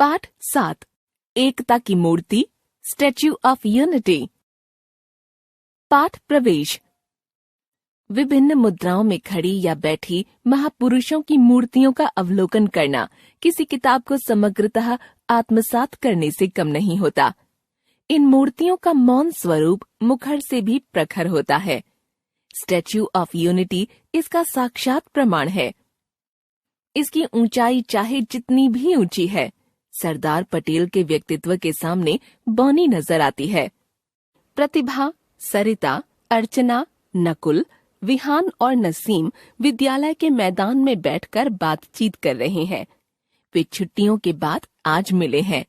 पाठ 7 एकता की मूर्ति statue of unity. पाठ प्रवेश। विभिन्न मुद्राओं में खड़ी या बैठी महापुरुषों की मूर्तियों का अवलोकन करना किसी किताब को समग्रतः आत्मसात करने से कम नहीं होता। इन मूर्तियों का मौन स्वरूप मुखर से भी प्रखर होता है। स्टैच्यू ऑफ यूनिटी इसका साक्षात प्रमाण है। इसकी ऊंचाई चाहे जितनी भी ऊंची है, सरदार पटेल के व्यक्तित्व के सामने बौनी नजर आती है। प्रतिभा, सरिता, अर्चना, नकुल, विहान और नसीम विद्यालय के मैदान में बैठकर बातचीत कर रहे हैं। वे छुट्टियों के बाद आज मिले हैं।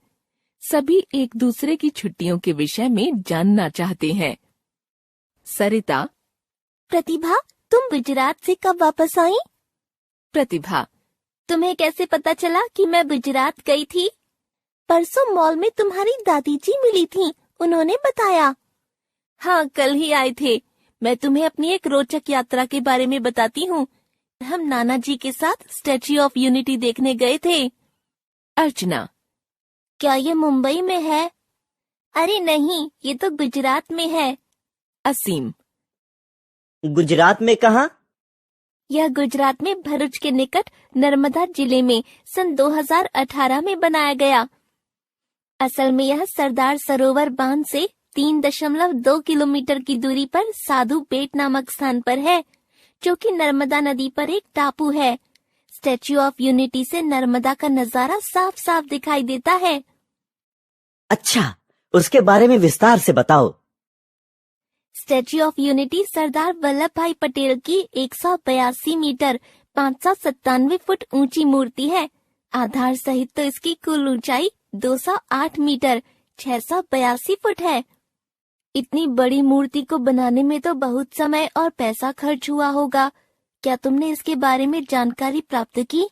सभी एक दूसरे की छुट्टियों के विषय में जानना चाहते हैं। सरिता: प्रतिभा, तुम गुजरात से कब वापस आई? प्रतिभा: तुम्हें कैसे पता चला कि मैं गुजरात गई थी? परसों मॉल में तुम्हारी दादी जी मिली थी, उन्होंने बताया। हाँ, कल ही आए थे। मैं तुम्हें अपनी एक रोचक यात्रा के बारे में बताती हूँ। हम नाना जी के साथ स्टैच्यू ऑफ यूनिटी देखने गए थे। अर्चना: क्या ये मुंबई में है? अरे नहीं, ये तो गुजरात में है। असीम: गुजरात में कहाँ? यह गुजरात में भरूच के निकट नर्मदा जिले में सन 2018 में बनाया गया। असल में यह सरदार सरोवर बांध से 3.2 किलोमीटर की दूरी पर साधु बेट नामक स्थान पर है, जो कि नर्मदा नदी पर एक टापू है। स्टैच्यू ऑफ यूनिटी से नर्मदा का नजारा साफ साफ दिखाई देता है। अच्छा, उसके बारे में विस्तार से बताओ। Statue of unity Sardar Vallabh भाई पटेल की 182 मीटर 597 फुट ऊंची मूर्ति है। आधार सहित तो इसकी कुल ऊंचाई 208 मीटर 682 फुट है। इतनी बड़ी मूर्ति को बनाने में तो बहुत समय और पैसा खर्च हुआ होगा। क्या तुमने इसके बारे में जानकारी प्राप्त की?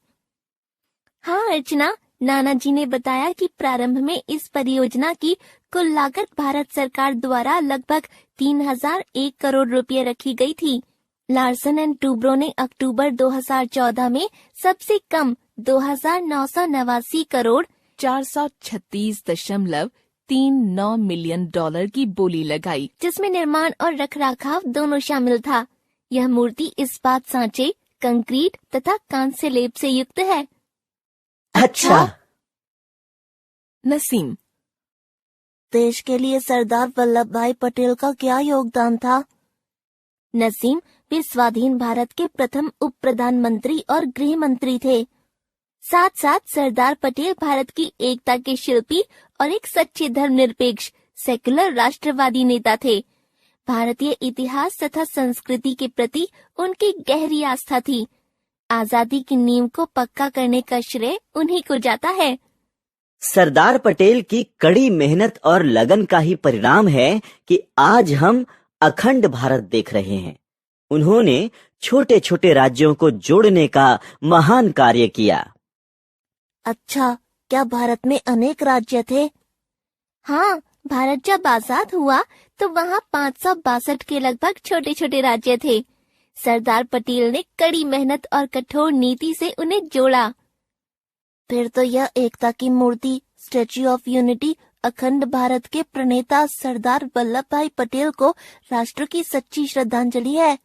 हाँ अर्चना, नाना जी ने बताया कि प्रारंभ में इस परियोजना की कुल लागत भारत सरकार द्वारा लगभग 3001 करोड़ रुपए रखी गई थी। लार्सन एंड टूब्रो ने अक्टूबर 2014 में सबसे कम 2,989 करोड़ 436.39 मिलियन डॉलर की बोली लगाई, जिसमें निर्माण और रखरखाव दोनों शामिल था। यह मूर्ति इस्पात सांचे, कंक्रीट तथा कांस्य लेप से युक्त है। अच्छा। नसीम: देश के लिए सरदार वल्लभ भाई पटेल का क्या योगदान था? नसीम: वे स्वाधीन भारत के प्रथम उप प्रधानमंत्री और गृह मंत्री थे। साथ साथ सरदार पटेल भारत की एकता के शिल्पी और एक सच्चे धर्मनिरपेक्ष सेकुलर राष्ट्रवादी नेता थे। भारतीय इतिहास तथा संस्कृति के प्रति उनकी गहरी आस्था थी। आजादी की नींव को पक्का करने का श्रेय उन्हीं को जाता है। सरदार पटेल की कड़ी मेहनत और लगन का ही परिणाम है कि आज हम अखंड भारत देख रहे हैं। उन्होंने छोटे छोटे राज्यों को जोड़ने का महान कार्य किया। अच्छा, क्या भारत में अनेक राज्य थे? हाँ, भारत जब आजाद हुआ तो वहाँ 562 के लगभग छोटे छोटे राज्य थे। सरदार पटेल ने कड़ी मेहनत और कठोर नीति से उन्हें जोड़ा। फिर तो यह एकता की मूर्ति स्टैच्यू ऑफ यूनिटी अखंड भारत के प्रणेता सरदार वल्लभ भाई पटेल को राष्ट्र की सच्ची श्रद्धांजलि है।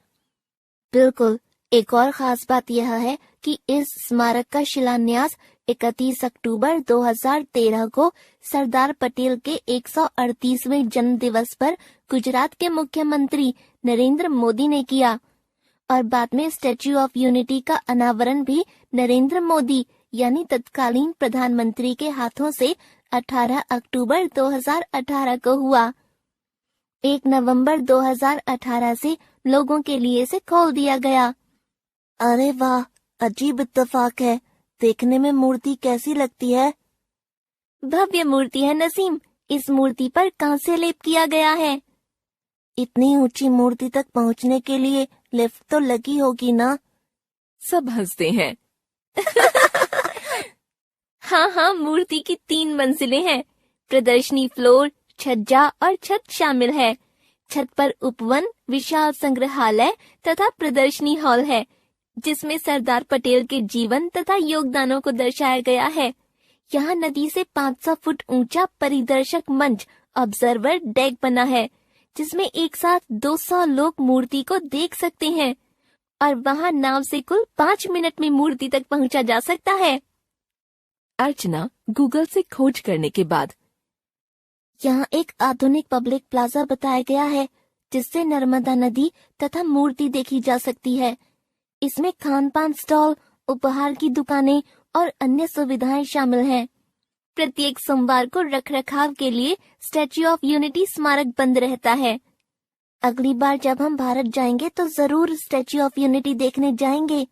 बिल्कुल। एक और खास बात यह है कि इस स्मारक का शिलान्यास 31 अक्टूबर 2013 को सरदार पटेल के 138वें जन्म दिवस पर गुजरात के मुख्यमंत्री नरेंद्र मोदी ने किया और बाद में स्टैच्यू ऑफ यूनिटी का अनावरण भी नरेंद्र मोदी यानी तत्कालीन प्रधानमंत्री के हाथों से 18 अक्टूबर 2018 को हुआ। 1 नवंबर 2018 से लोगों के लिए इसे खोल दिया गया। अरे वाह, अजीब इत्तेफाक है। देखने में मूर्ति कैसी लगती है? भव्य मूर्ति है नसीम। इस मूर्ति पर कांस्य लेप किया गया है। इतनी ऊंची मूर्ति तक पहुंचने के लिए लिफ्ट तो लगी होगी ना? सब हंसते हैं। हाँ, मूर्ति की 3 मंजिलें हैं। प्रदर्शनी फ्लोर, छज्जा और छत शामिल है। छत पर उपवन, विशाल संग्रहालय तथा प्रदर्शनी हॉल है, जिसमें सरदार पटेल के जीवन तथा योगदानों को दर्शाया गया है। यहाँ नदी से 500 फुट ऊंचा परिदर्शक मंच ऑब्जर्वर डेक बना है, जिसमें एक साथ 200 लोग मूर्ति को देख सकते हैं और वहाँ नाव से कुल 5 मिनट में मूर्ति तक पहुँचा जा सकता है। अर्चना गूगल से खोज करने के बाद यहाँ एक आधुनिक पब्लिक प्लाजा बताया गया है, जिससे नर्मदा नदी तथा मूर्ति देखी जा सकती है। इसमें खान पान स्टॉल, उपहार की दुकानें और अन्य सुविधाएं शामिल हैं। प्रत्येक सोमवार को रखरखाव के लिए स्टैच्यू ऑफ यूनिटी स्मारक बंद रहता है। अगली बार जब हम भारत जाएंगे तो जरूर स्टैच्यू ऑफ यूनिटी देखने जाएंगे।